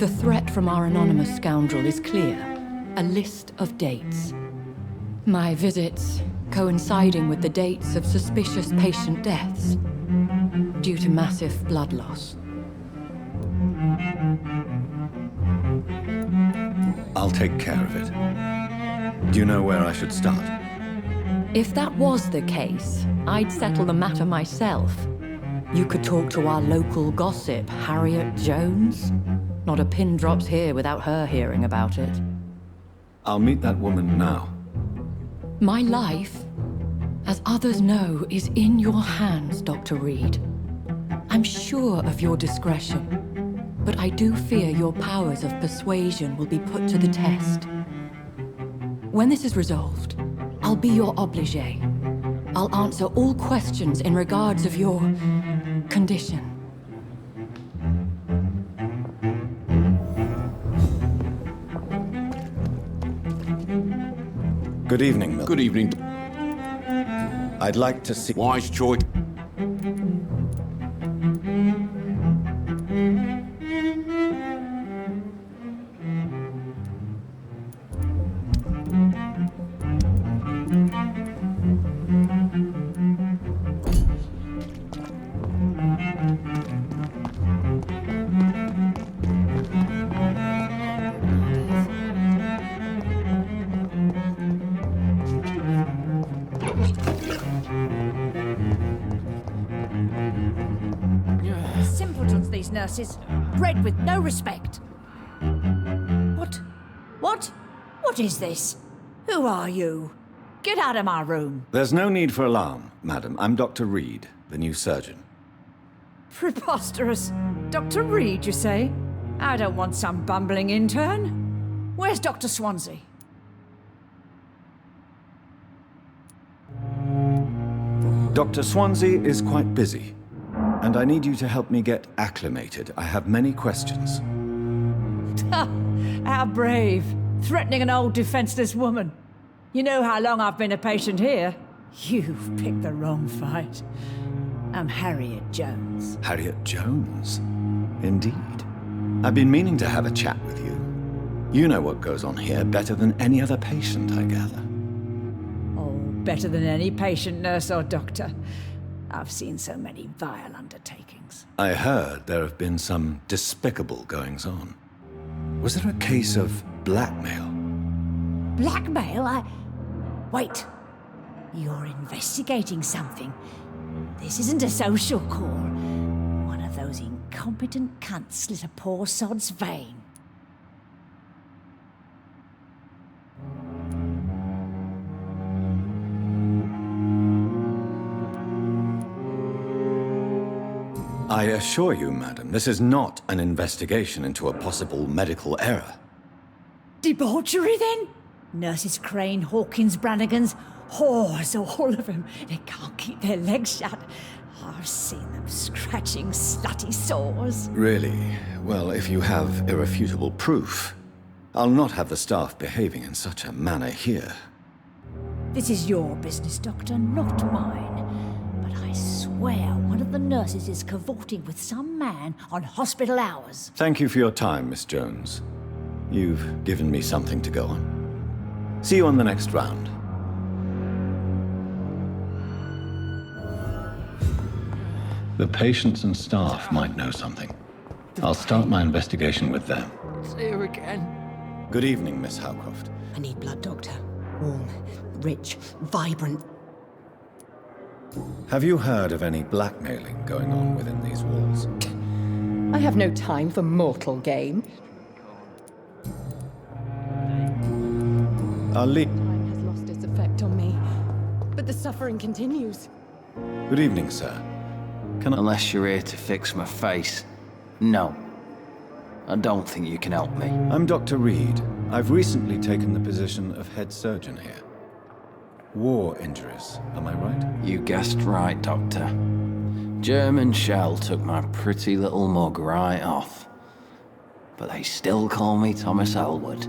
The threat from our anonymous scoundrel is clear. A list of dates. My visits coinciding with the dates of suspicious patient deaths due to massive blood loss. I'll take care of it. Do you know where I should start? If that was the case, I'd settle the matter myself. You could talk to our local gossip, Harriet Jones. Not a pin drops here without her hearing about it. I'll meet that woman now. My life, as others know, is in your hands, Dr. Reed. I'm sure of your discretion, but I do fear your powers of persuasion will be put to the test. When this is resolved, I'll be your obligé. I'll answer all questions in regards of your condition. Good evening, Milton. Good evening. I'd like to see... Wise choice. Simpletons, these nurses. Bred with no respect. What is this? Who are you? Get out of my room. There's no need for alarm, madam. I'm Dr. Reed, the new surgeon. Preposterous. Dr. Reed, you say? I don't want some bumbling intern. Where's Dr. Swansea? Dr. Swansea is quite busy, and I need you to help me get acclimated. I have many questions. How brave. Threatening an old defenseless woman. You know how long I've been a patient here? You've picked the wrong fight. I'm Harriet Jones. Harriet Jones? Indeed. I've been meaning to have a chat with you. You know what goes on here better than any other patient, I gather. Oh, better than any patient, nurse or doctor. I've seen so many vile undertakings. I heard there have been some despicable goings-on. Was there a case of blackmail? Blackmail? Wait. You're investigating something. This isn't a social call. One of those incompetent cunts slit a poor sod's vein. I assure you, madam, this is not an investigation into a possible medical error. Debauchery, then? Nurses Crane, Hawkins, Brannigans, whores, all of them. They can't keep their legs shut. I've seen them scratching slutty sores. Really? Well, if you have irrefutable proof, I'll not have the staff behaving in such a manner here. This is your business, Doctor, not mine. But I swear one of the nurses is cavorting with some man on hospital hours. Thank you for your time, Miss Jones. You've given me something to go on. See you on the next round. The patients and staff might know something. I'll start my investigation with them. It's here again. Good evening, Miss Howcroft. I need blood, Doctor. Warm, rich, vibrant. Have you heard of any blackmailing going on within these walls? I have no time for mortal game. I'll leave. Time has lost its effect on me, but the suffering continues. Good evening, sir. Can I... Unless you're here to fix my face. No. I don't think you can help me. I'm Dr. Reed. I've recently taken the position of head surgeon here. War injuries, am I right? You guessed right, Doctor. German shell took my pretty little mug right off. But they still call me Thomas Elwood.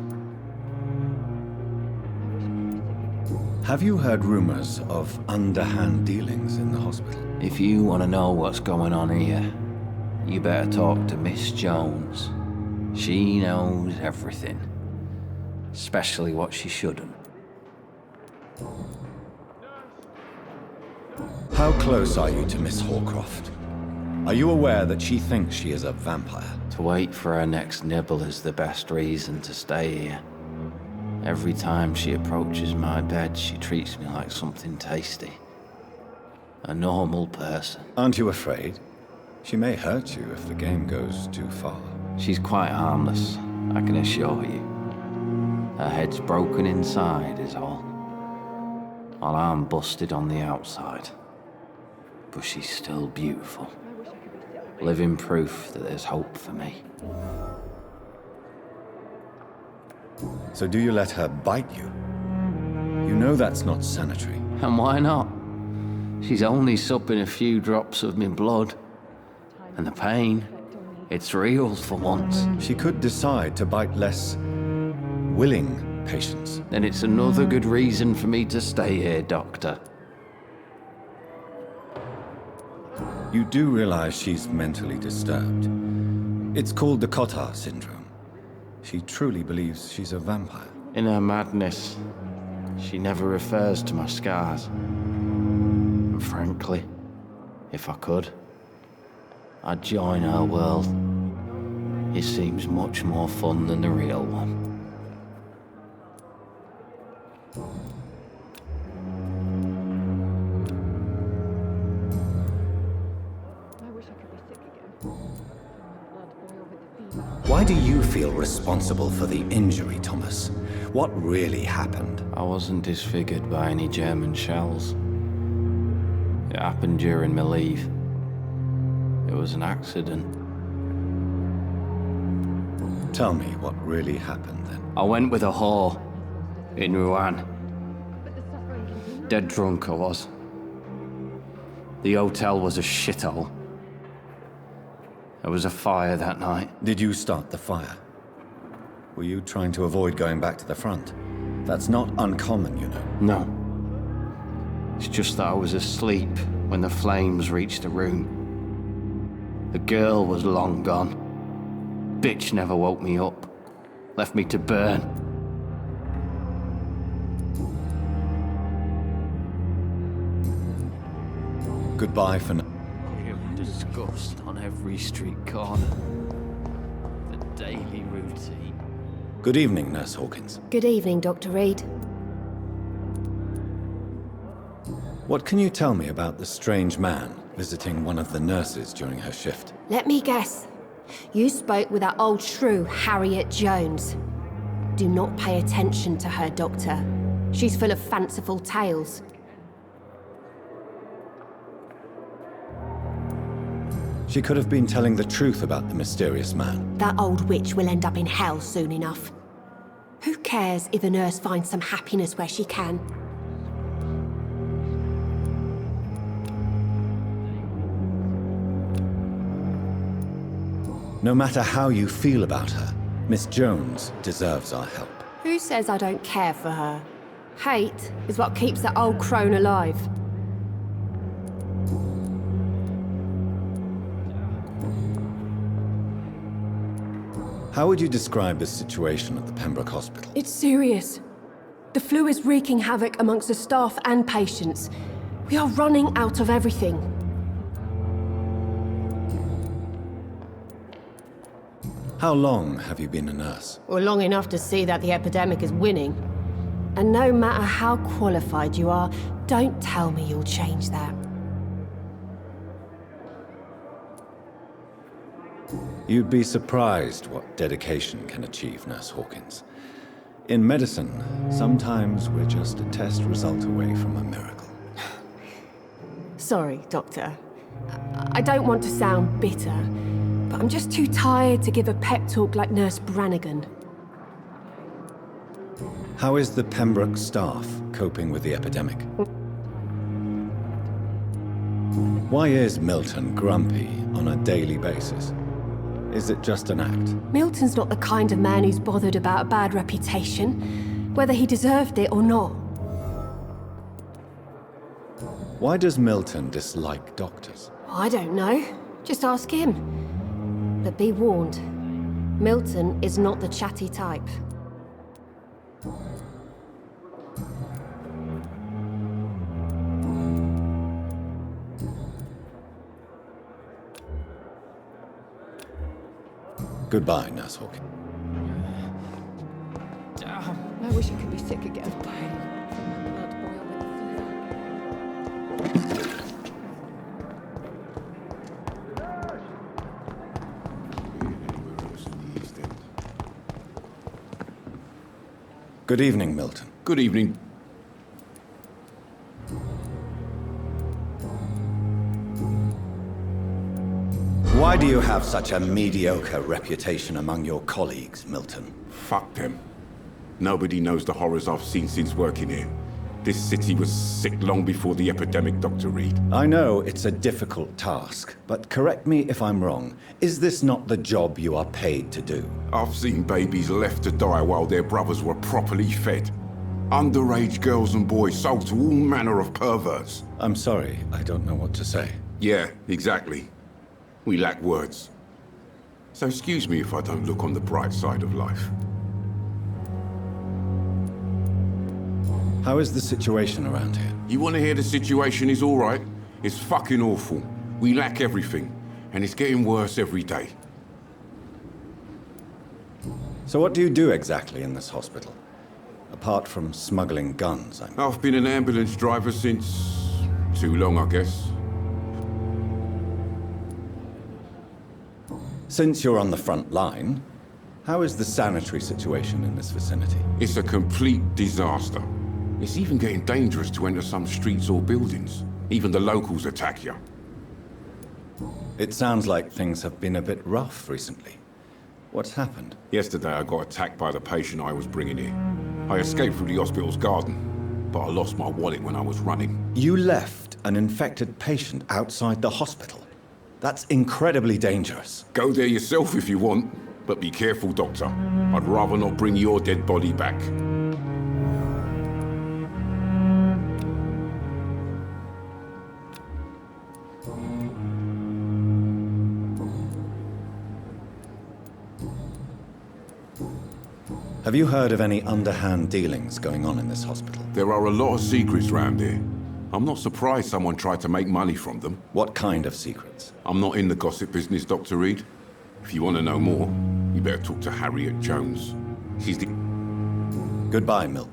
Have you heard rumors of underhand dealings in the hospital? If you want to know what's going on here, you better talk to Miss Jones. She knows everything. Especially what she shouldn't. How close are you to Miss Horcroft? Are you aware that she thinks she is a vampire? To wait for her next nibble is the best reason to stay here. Every time she approaches my bed, she treats me like something tasty. A normal person. Aren't you afraid? She may hurt you if the game goes too far. She's quite harmless, I can assure you. Her head's broken inside is all. While I'm busted on the outside. But she's still beautiful. Living proof that there's hope for me. So do you let her bite you? You know that's not sanitary. And why not? She's only supping a few drops of my blood. And the pain, it's real for once. She could decide to bite less willing patients. Then it's another good reason for me to stay here, Doctor. You do realize she's mentally disturbed. It's called the Cotard syndrome. She truly believes she's a vampire. In her madness, she never refers to my scars. And frankly, if I could, I'd join her world. It seems much more fun than the real one. Why do you feel responsible for the injury, Thomas? What really happened? I wasn't disfigured by any German shells. It happened during my leave. It was an accident. Tell me what really happened then. I went with a whore in Rouen. Dead drunk I was. The hotel was a shithole. There was a fire that night. Did you start the fire? Were you trying to avoid going back to the front? That's not uncommon, you know. No. It's just that I was asleep when the flames reached the room. The girl was long gone. Bitch never woke me up. Left me to burn. Goodbye for now. Disgust on every street corner. The daily routine. Good evening, Nurse Hawkins. Good evening, Dr. Reed. What can you tell me about the strange man visiting one of the nurses during her shift? Let me guess. You spoke with that old shrew, Harriet Jones. Do not pay attention to her, Doctor. She's full of fanciful tales. She could have been telling the truth about the mysterious man. That old witch will end up in hell soon enough. Who cares if a nurse finds some happiness where she can? No matter how you feel about her, Miss Jones deserves our help. Who says I don't care for her? Hate is what keeps that old crone alive. How would you describe the situation at the Pembroke Hospital? It's serious. The flu is wreaking havoc amongst the staff and patients. We are running out of everything. How long have you been a nurse? Well, long enough to see that the epidemic is winning. And no matter how qualified you are, don't tell me you'll change that. You'd be surprised what dedication can achieve, Nurse Hawkins. In medicine, sometimes we're just a test result away from a miracle. Sorry, Doctor. I don't want to sound bitter, but I'm just too tired to give a pep talk like Nurse Brannigan. How is the Pembroke staff coping with the epidemic? Why is Milton grumpy on a daily basis? Is it just an act? Milton's not the kind of man who's bothered about a bad reputation, whether he deserved it or not. Why does Milton dislike doctors? I don't know. Just ask him. But be warned, Milton is not the chatty type. Goodbye, Nurse Hawkins. I wish I could be sick again. Pain. Blood boil with the fever. Good evening, Milton. Good evening. Why do you have such a mediocre reputation among your colleagues, Milton? Fuck them. Nobody knows the horrors I've seen since working here. This city was sick long before the epidemic, Dr. Reed. I know it's a difficult task, but correct me if I'm wrong. Is this not the job you are paid to do? I've seen babies left to die while their brothers were properly fed. Underage girls and boys sold to all manner of perverts. I'm sorry, I don't know what to say. Yeah, exactly. We lack words. So excuse me if I don't look on the bright side of life. How is the situation around here? You want to hear the situation is all right? It's fucking awful. We lack everything, and it's getting worse every day. So what do you do exactly in this hospital? Apart from smuggling guns, I mean. I've been an ambulance driver since... too long, I guess. Since you're on the front line, how is the sanitary situation in this vicinity? It's a complete disaster. It's even getting dangerous to enter some streets or buildings. Even the locals attack you. It sounds like things have been a bit rough recently. What's happened? Yesterday I got attacked by the patient I was bringing in. I escaped through the hospital's garden, but I lost my wallet when I was running. You left an infected patient outside the hospital? That's incredibly dangerous. Go there yourself if you want, but be careful, Doctor. I'd rather not bring your dead body back. Have you heard of any underhand dealings going on in this hospital? There are a lot of secrets round here. I'm not surprised someone tried to make money from them. What kind of secrets? I'm not in the gossip business, Dr. Reed. If you want to know more, you better talk to Harriet Jones. She's the... Goodbye, Mill.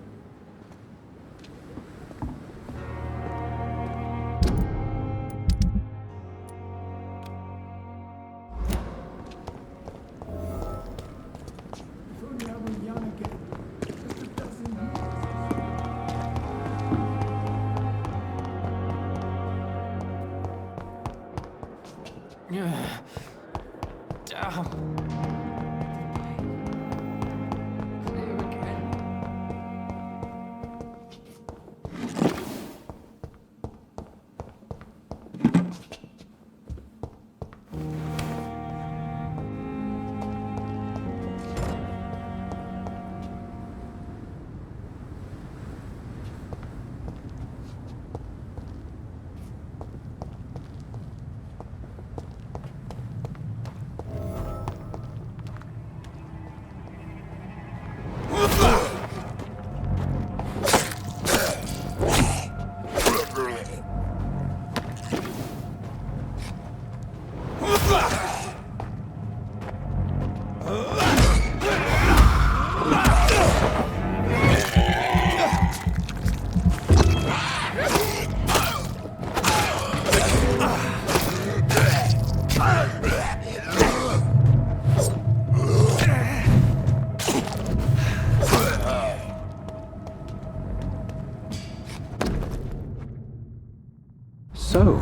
So,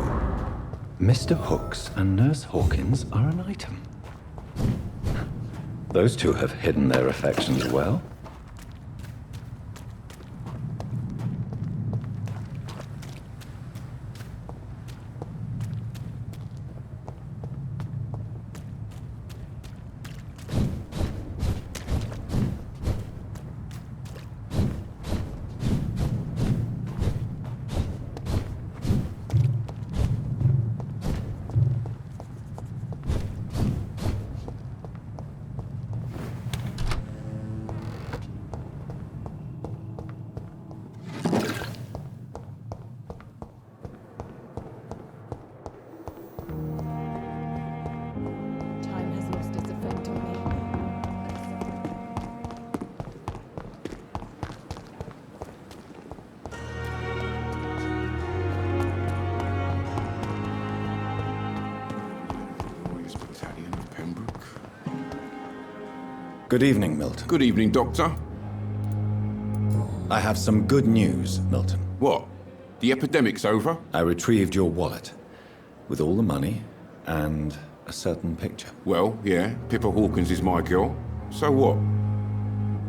Mr. Hooks and Nurse Hawkins are an item. Those two have hidden their affections well. Good evening, Milton. Good evening, Doctor. I have some good news, Milton. What? The epidemic's over? I retrieved your wallet with all the money and a certain picture. Well, yeah, Pippa Hawkins is my girl. So what?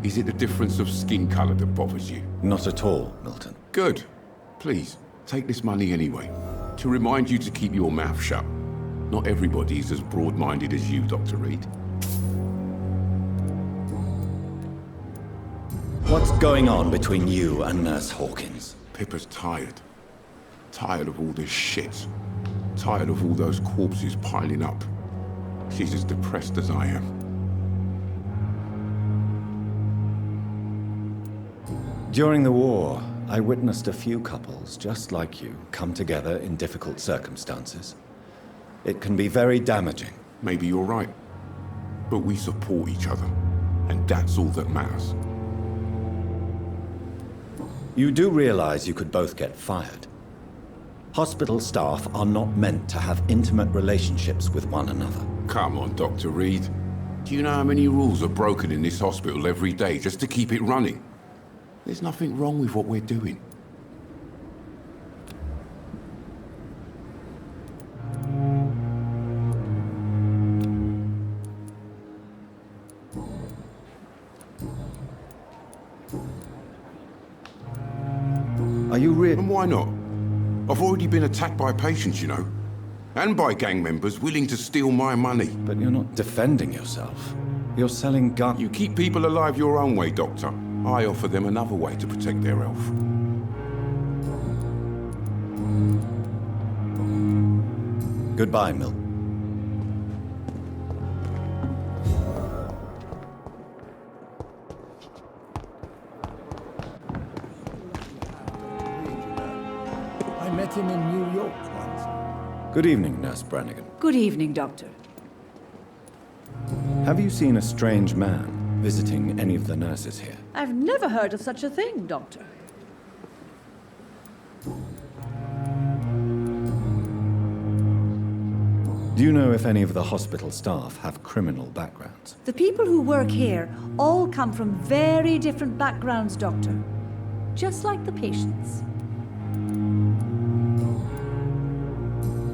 Is it the difference of skin colour that bothers you? Not at all, Milton. Good. Please, take this money anyway. To remind you to keep your mouth shut. Not everybody's as broad-minded as you, Dr. Reed. What's going on between you and Nurse Hawkins? Pippa's tired. Tired of all this shit. Tired of all those corpses piling up. She's as depressed as I am. During the war, I witnessed a few couples just like you come together in difficult circumstances. It can be very damaging. Maybe you're right. But we support each other. And that's all that matters. You do realize you could both get fired. Hospital staff are not meant to have intimate relationships with one another. Come on, Dr. Reed. Do you know how many rules are broken in this hospital every day just to keep it running? There's nothing wrong with what we're doing. Are you really? And why not? I've already been attacked by patients, you know. And by gang members willing to steal my money. But you're not defending yourself. You're selling guns. You keep people alive your own way, Doctor. I offer them another way to protect their health. Goodbye, Milt. I met him in New York once. Good evening, Nurse Brannigan. Good evening, Doctor. Have you seen a strange man visiting any of the nurses here? I've never heard of such a thing, Doctor. Do you know if any of the hospital staff have criminal backgrounds? The people who work here all come from very different backgrounds, Doctor. Just like the patients.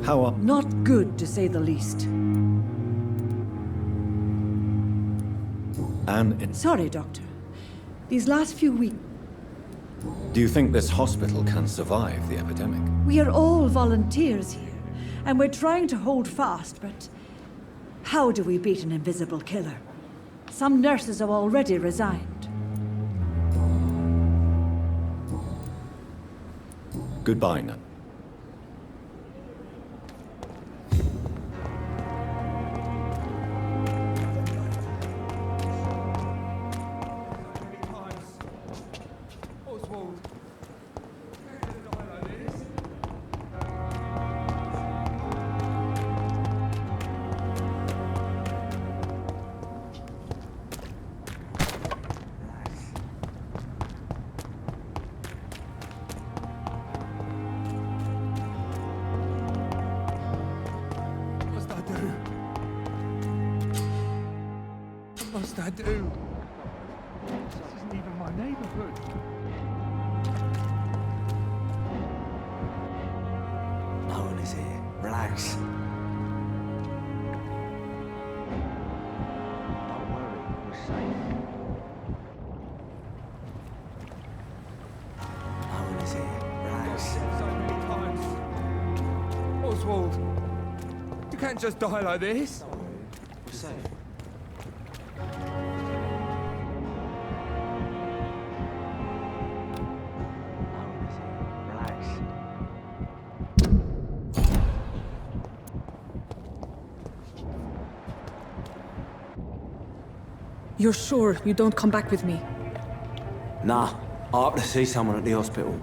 How are... Not good, to say the least. And Sorry, Doctor. These last few weeks, do you think this hospital can survive the epidemic? we are all volunteers here, and we're trying to hold fast, but how do we beat an invisible killer? Some nurses have already resigned. Goodbye, Nurse. What must I do? This isn't even my neighborhood. No one is here. Relax. Don't worry, we're safe. No one is here. Relax. So many times. Oswald, you can't just die like this. We're safe. You're sure you don't come back with me? Nah, I have to see someone at the hospital.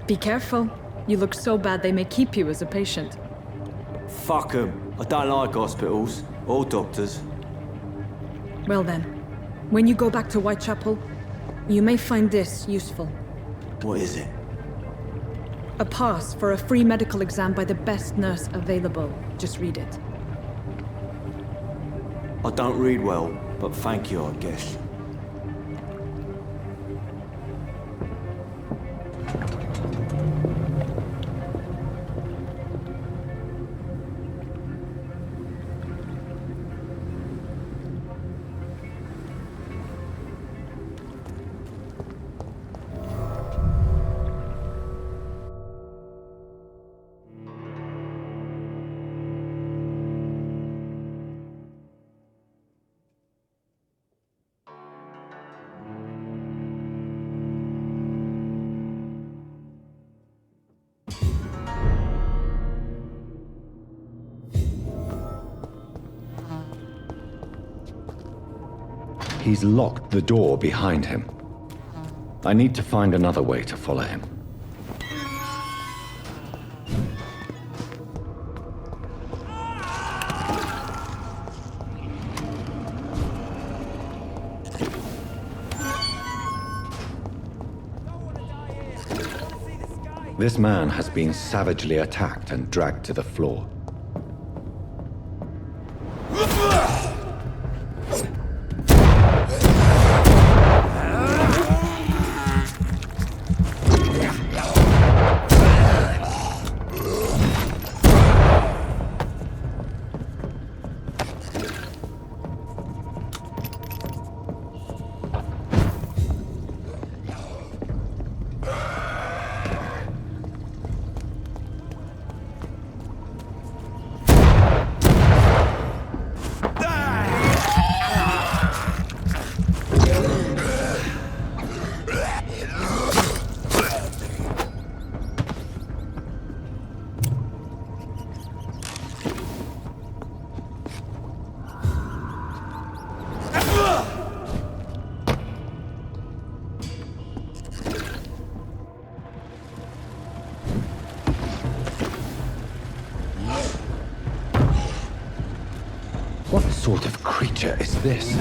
Be careful. You look so bad they may keep you as a patient. Fuck 'em. I don't like hospitals or doctors. Well then, when you go back to Whitechapel, you may find this useful. What is it? A pass for a free medical exam by the best nurse available. Just read it. I don't read well, but thank you, I guess. He's locked the door behind him. I need to find another way to follow him. This man has been savagely attacked and dragged to the floor. What sort of creature is this?